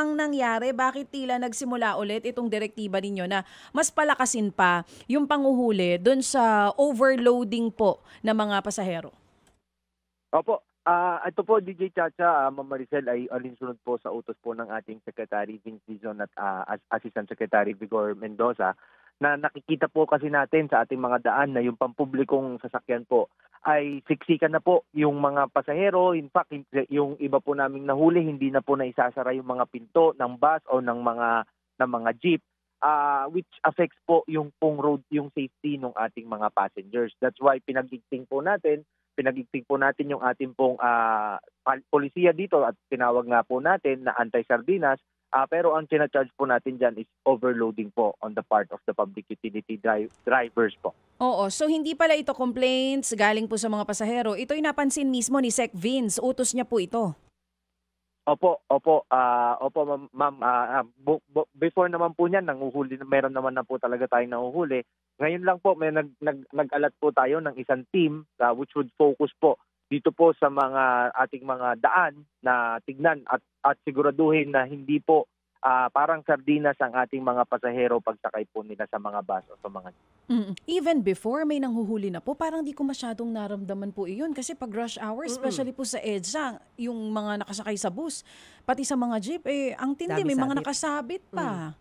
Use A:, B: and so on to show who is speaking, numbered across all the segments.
A: ang nangyari? Bakit tila nagsimula ulit itong direktiba ninyo na mas palakasin pa yung panguhuli doon sa overloading po ng mga pasahero?
B: Opo, ito po DJ Chacha, Ma'am Maricel ay alinsunod po sa utos po ng ating Secretary Vince Dizon at Assistant Secretary Vigor Mendoza na nakikita po kasi natin sa ating mga daan na yung pampublikong sasakyan po ay siksikan na po yung mga pasahero. In fact, yung iba po naming nahuli, hindi na po naisasara yung mga pinto ng bus o ng mga jeep, which affects po yung pong road, yung safety ng ating mga passengers. That's why pinagigting po natin yung ating pong polisiya dito at tinawag nga po natin na anti-sardinas. Pero ang charge po natin dyan is overloading po on the part of the public utility drivers po.
A: Oo, so hindi pala ito complaints galing po sa mga pasahero. Ito'y napansin mismo ni Sec Vince. Utos niya po ito.
B: Opo, ma'am. Before naman po niyan, meron naman na po talaga tayong nahuhuli. Ngayon lang po, may nag-alat po tayo ng isang team which would focus po dito po sa ating mga daan na tignan at siguraduhin na hindi po parang sardinas ang ating mga pasahero pagsakay po nila sa mga bus o sa mga.
A: Even before may nanghuhuli na po, parang di ko masyadong naramdaman po iyon. Kasi pag rush hour, especially po sa EDSA, yung mga nakasakay sa bus, pati sa mga jeep, ang tindi, may mga nakasabit pa.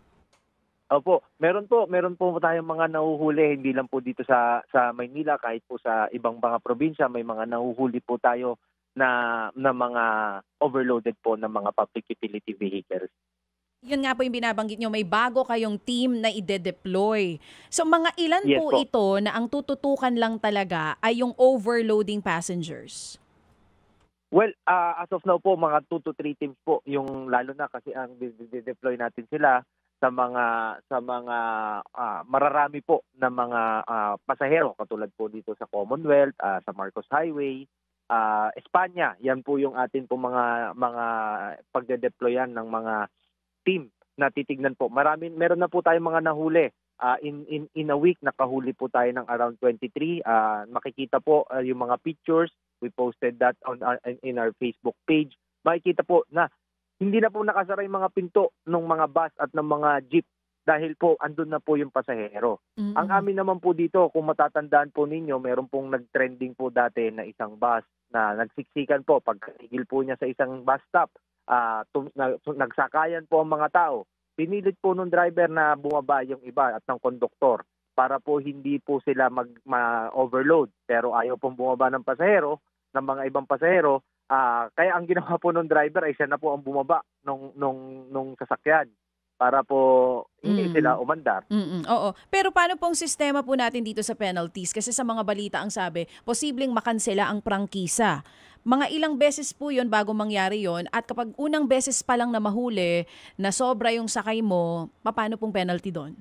B: Opo, meron po tayong mga nahuhuli, hindi lang po dito sa Maynila, kahit po sa ibang mga probinsya may mga nahuhuli po tayo na mga overloaded po ng mga public utility vehicles.
A: Yun nga po yung binabanggit nyo, may bago kayong team na ide-deploy. So mga ilan
B: Yes
A: po
B: po.
A: ito na ang tututukan lang talaga ay yung overloading passengers?
B: Well, as of now po, mga 2 to 3 teams po, yung lalo na kasi ang deploy natin sila sa mga mararami po na mga pasahero katulad po dito sa Commonwealth, sa Marcos Highway, Espanya. Yan po yung atin po mga pagde-deployan ng mga team na titignan po. Meron na po tayong mga nahuli. In a week nakahuli po tayo ng around 23. Makikita po yung mga pictures. We posted that in our Facebook page. Makikita po na hindi na po nakasara yung mga pinto ng mga bus at ng mga jeep dahil po andun na po yung pasahero. Ang amin naman po dito, kung matatandaan po ninyo, meron pong nag-trending po dati na isang bus na nagsiksikan po pagkatigil po niya sa isang bus stop. Nagsakayan po ang mga tao. Pinilit po nung driver na bumaba yung iba at ng konduktor para po hindi po sila ma-overload. Pero ayaw pong bumaba ng pasahero, ng mga ibang pasahero. Kaya ang ginawa po ng driver ay siya na po ang bumaba nung sasakyan para po hindi sila umandar.
A: Oo. Pero paano pong sistema po natin dito sa penalties? Kasi sa mga balita ang sabi, posibleng makansela ang prangkisa. Mga ilang beses po yun bago mangyari yon, at kapag unang beses pa lang na mahuli na sobra yung sakay mo, paano pong penalty doon?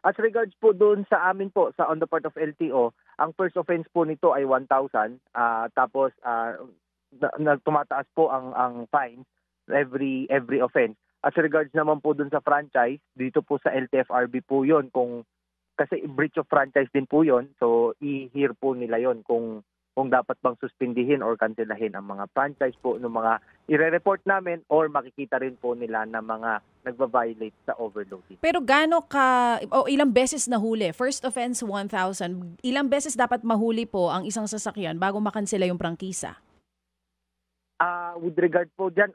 B: As regards po doon sa amin po, on the part of LTO, ang first offense po nito ay 1,000. Tapos tumataas po ang fine every offense. As regards naman po doon sa franchise, dito po sa LTFRB po yon, kasi breach of franchise din po yon. So i-hear po nila yon kung dapat bang suspindihin or kanselahin ang mga franchise po ng mga ire-report namin or makikita rin po nila na mga nagva-violate sa overloading.
A: Pero ilang beses nahuli? First offense 1,000. Ilang beses dapat mahuli po ang isang sasakyan bago makansela yung prangkisa?
B: With regard po dyan,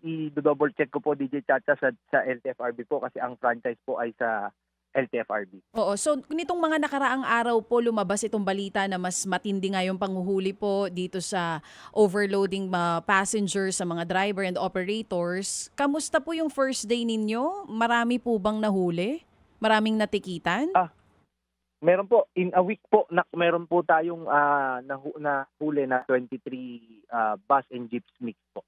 B: i-double check ko po DJ Chacha sa LTFRB po kasi ang franchise po ay sa LTFRB.
A: Oo. So, nitong mga nakaraang araw po lumabas itong balita na mas matindi nga yung panghuhuli po dito sa overloading passengers sa mga driver and operators. Kamusta po yung first day ninyo? Marami po bang nahuli? Maraming natikitan?
B: Meron po. In a week po, meron po tayong nahuli na 23 bus and jeeps mix po.